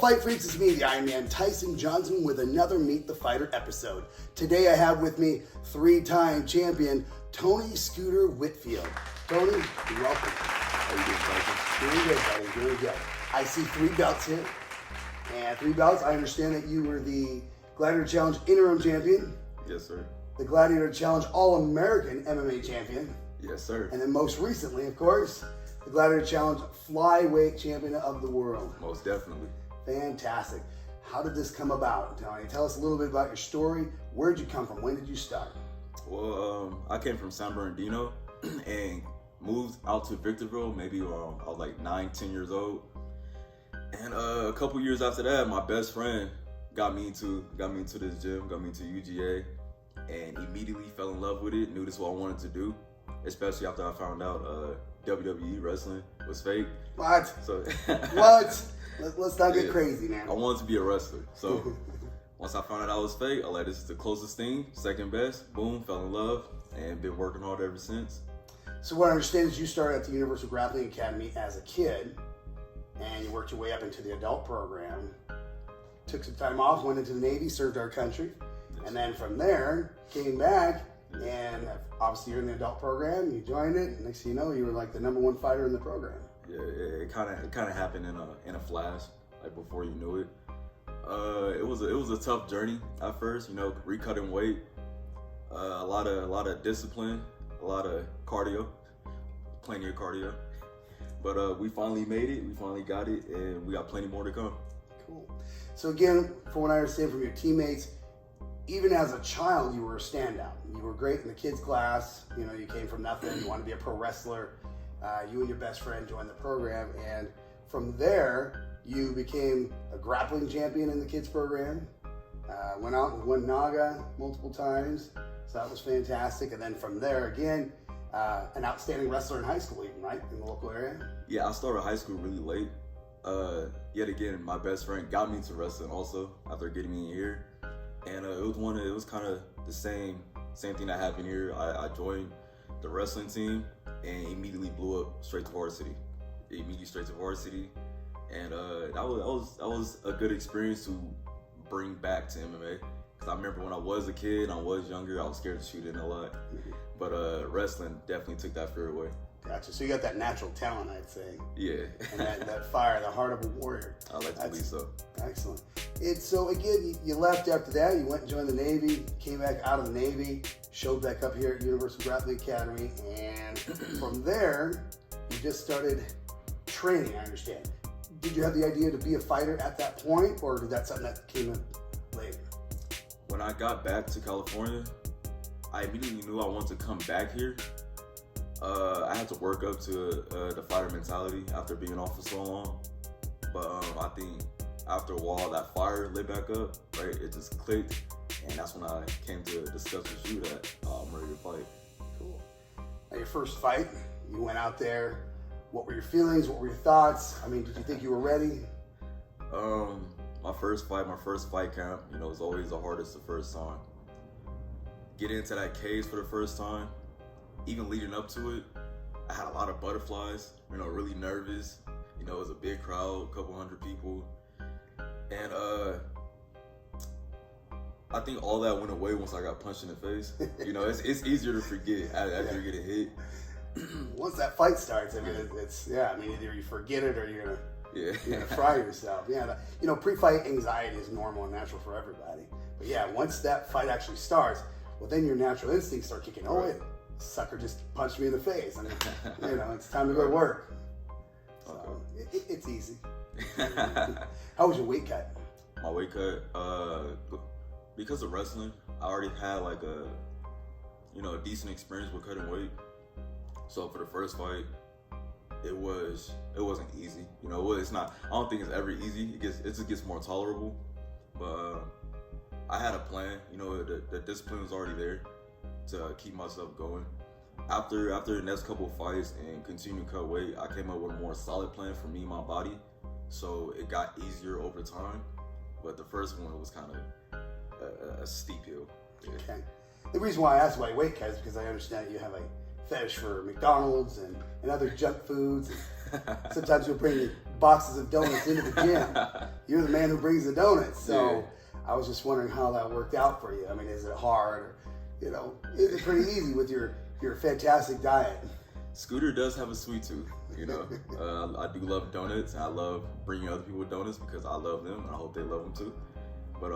Fight Freaks? It's me, the Iron Man, Tyson Johnson, with another Meet the Fighter episode. Today I have with me three-time champion, Tony Scooter Whitfield. Tony, you're welcome. How you doing, Tyson? Doing good, buddy, doing good. I see 3 belts here. And 3 belts, I understand that you were the Gladiator Challenge interim champion. Yes, sir. The Gladiator Challenge All-American MMA champion. Yes, sir. And then most recently, of course, the Gladiator Challenge Flyweight Champion of the World. Most definitely. Fantastic. How did this come about, Tony? Tell us a little bit about your story. Where'd you come from? When did you start? Well, I came from San Bernardino and moved out to Victorville maybe I was like 9, 10 years old. And a couple years after that, my best friend got me into this gym, got me into UGA, and immediately fell in love with it. Knew this is what I wanted to do, especially after I found out WWE wrestling was fake. What? So what? Let's not get crazy, man. I wanted to be a wrestler. So once I found out I was fake, I like, this is the closest thing, second best. Boom, fell in love, and been working hard ever since. So what I understand is you started at the Universal Grappling Academy as a kid, and you worked your way up into the adult program. Took some time off, went into the Navy, served our country, and then from there came back. And obviously you're in the adult program, you joined it, and next thing you know, you were like the #1 fighter in the program. Yeah, it kind of happened in a flash, like before you knew it. It was a tough journey at first, you know, recutting weight, a lot of discipline, a lot of cardio, plenty of cardio. But we finally made it, we finally got it, and we got plenty more to come. Cool. So again, from what I understand from your teammates, even as a child, you were a standout. You were great in the kids class. You know, you came from nothing. You wanted to be a pro wrestler. You and your best friend joined the program, and from there, you became a grappling champion in the kids program. Went out and won Naga multiple times, so that was fantastic. And then from there, again, an outstanding wrestler in high school, even, right, in the local area. Yeah, I started high school really late. Yet again, my best friend got me into wrestling also after getting me in here. And it was kind of the same thing that happened here. I joined the wrestling team and immediately blew up straight to varsity. And that was a good experience to bring back to MMA. Because I remember when I was a kid, I was younger, I was scared to shoot in a lot. But wrestling definitely took that fear away. Gotcha. So you got that natural talent, I'd say. Yeah. And that fire, the heart of a warrior. I like to believe so. Excellent. So again, you left after that. You went and joined the Navy, came back out of the Navy, showed back up here at Universal Grappling Academy, and from there, you just started training, I understand. Did you have the idea to be a fighter at that point, or did that something that came in later? When I got back to California, I immediately knew I wanted to come back here. I had to work up to the fighter mentality after being off for so long. But I think after a while, that fire lit back up, right? It just clicked. And that's when I came to discuss with you that I'm ready to fight. Cool. Now, your first fight, you went out there. What were your feelings? What were your thoughts? I mean, did you think you were ready? My first fight camp, you know, was always the hardest the first time. Getting into that cage for the first time, even leading up to it, I had a lot of butterflies, you know, really nervous. You know, it was a big crowd, a couple hundred people. And I think all that went away once I got punched in the face. You know, it's easier to forget after you get a hit. Once that fight starts, I mean, either you forget it or you're gonna fry yourself. Yeah, you know, pre-fight anxiety is normal and natural for everybody. But yeah, once that fight actually starts, well, then your natural instincts start kicking. Oh, wait, sucker just punched me in the face. I mean, you know, it's time to go to work. So it's easy. How was your weight cut? My weight cut, because of wrestling, I already had like a decent experience with cutting weight. So for the first fight, it wasn't easy. You know, it's not. I don't think it's ever easy. It just gets more tolerable. But I had a plan. You know, the discipline was already there to keep myself going. After the next couple of fights and continue to cut weight, I came up with a more solid plan for me and my body. So it got easier over time. But the first one was kind of a steep hill. Yeah. Okay. The reason why I asked about your weight cut is because I understand you have a fetish for McDonald's and other junk foods. Sometimes you'll bring boxes of donuts into the gym. You're the man who brings the donuts. So I was just wondering how that worked out for you. I mean, is it hard? Or, you know, is it pretty easy with your fantastic diet? Scooter does have a sweet tooth, you know. I do love donuts, and I love bringing other people donuts because I love them, and I hope they love them too. But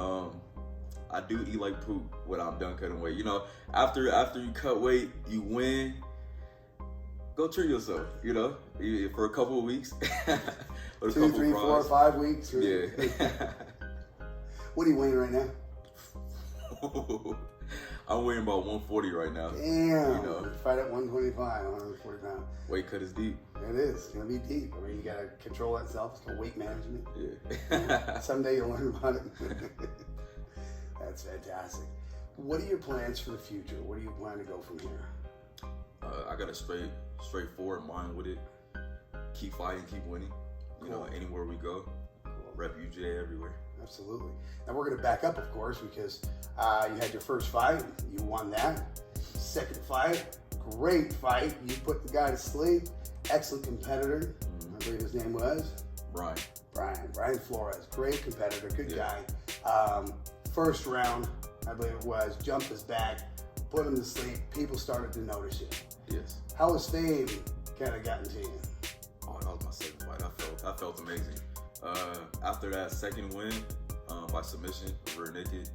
I do eat like poop when I'm done cutting weight. You know, after you cut weight, you win. Go treat yourself, you know, for a couple of weeks. 2, 3, 4, 5 weeks. Yeah. What are you weighing right now? I'm weighing about 140 right now. Damn. You know, you fight at 125, 140 pounds. Weight cut is deep. It is. It's going to be deep. I mean, you got to control that self. It's called weight management. Yeah. Someday you'll learn about it. That's fantastic. What are your plans for the future? Where do you plan to go from here? I got a straightforward mind with it. Keep fighting, keep winning. You know, anywhere we go. Cool. Rep UGA everywhere. Absolutely. Now we're going to back up, of course, because you had your first fight. You won that. Second fight, great fight. You put the guy to sleep. Excellent competitor. I believe his name was? Brian Flores. Great competitor. Good guy. First round, I believe it was, jumped his back, put him to sleep. People started to notice you. Yes. How has fame kind of gotten to you? Oh, that was my second fight. I felt amazing. After that second win by submission over naked,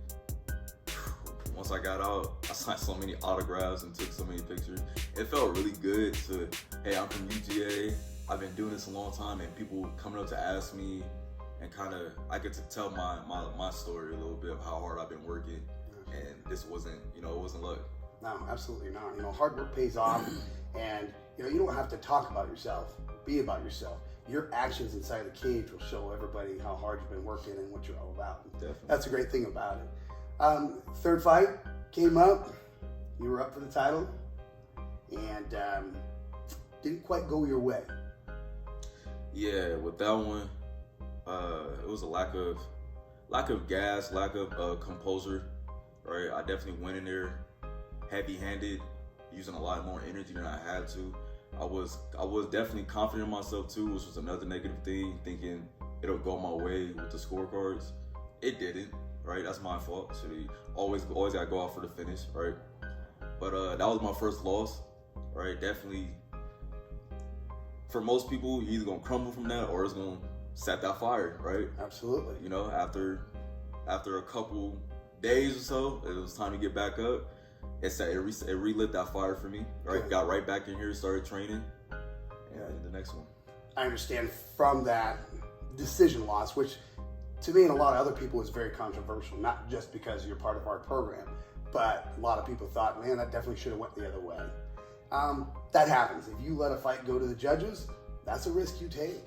once I got out, I signed so many autographs and took so many pictures. It felt really good to, hey, I'm from UGA. I've been doing this a long time, and people coming up to ask me, and kind of I get to tell my story a little bit of how hard I've been working. And this wasn't, you know, it wasn't luck. No, absolutely not. You know, hard work pays off, and you know, you don't have to talk about yourself. Be about yourself. Your actions inside the cage will show everybody how hard you've been working and what you're all about. Definitely. That's a great thing about it. Third fight came up. You were up for the title, and didn't quite go your way. Yeah, with that one, it was a lack of gas, lack of composure. Right, I definitely went in there heavy-handed, using a lot more energy than I had to. I was definitely confident in myself too, which was another negative thing, thinking it'll go my way with the scorecards. It didn't, right? That's my fault. So you always gotta go out for the finish, right? But that was my first loss, right? Definitely, for most people, you're either gonna crumble from that or it's gonna set that fire, right? Absolutely. You know, after a couple days or so, it was time to get back up. It relit that fire for me, right? Good. Got right back in here, started training, and the next one. I understand from that decision loss, which to me and a lot of other people is very controversial, not just because you're part of our program, but a lot of people thought, man, that definitely should have went the other way. That happens. If you let a fight go to the judges, that's a risk you take.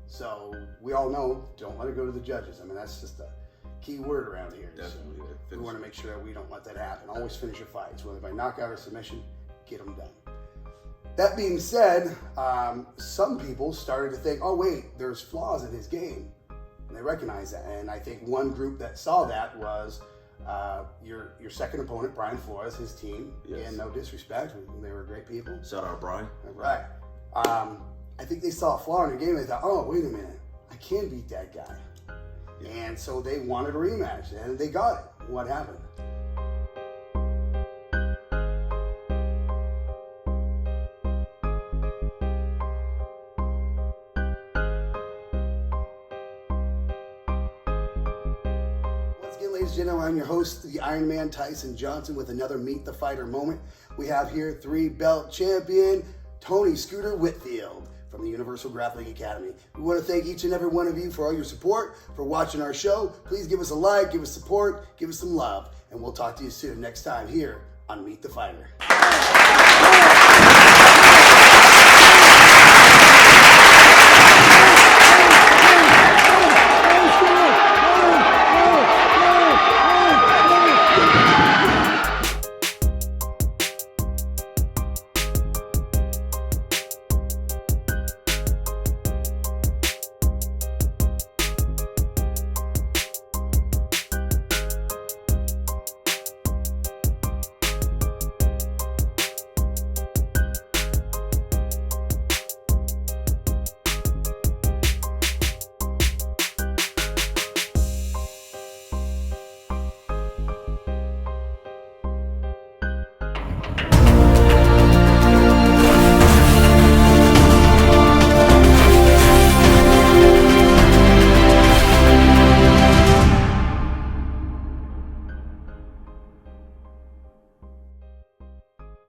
So we all know, don't let it go to the judges. I mean, that's just a key word around here. Definitely. So we want to make sure that we don't let that happen. Always finish your fights, whether by knockout or submission, get them done. That being said, some people started to think, oh wait, there's flaws in his game. And they recognize that. And I think one group that saw that was your second opponent, Brian Flores, his team. Yes. And no disrespect, they were great people. Shout out Brian. Right. I think they saw a flaw in your game and they thought, oh, wait a minute, I can beat that guy. And so they wanted a rematch, and they got it. What happened? Once again, ladies and gentlemen, I'm your host, the Iron Man Tyson Johnson, with another Meet the Fighter moment. We have here 3-belt champion, Tony Scooter Whitfield, from the Universal Grappling Academy. We want to thank each and every one of you for all your support, for watching our show. Please give us a like, give us support, give us some love, and we'll talk to you soon next time here on Meet the Fighter.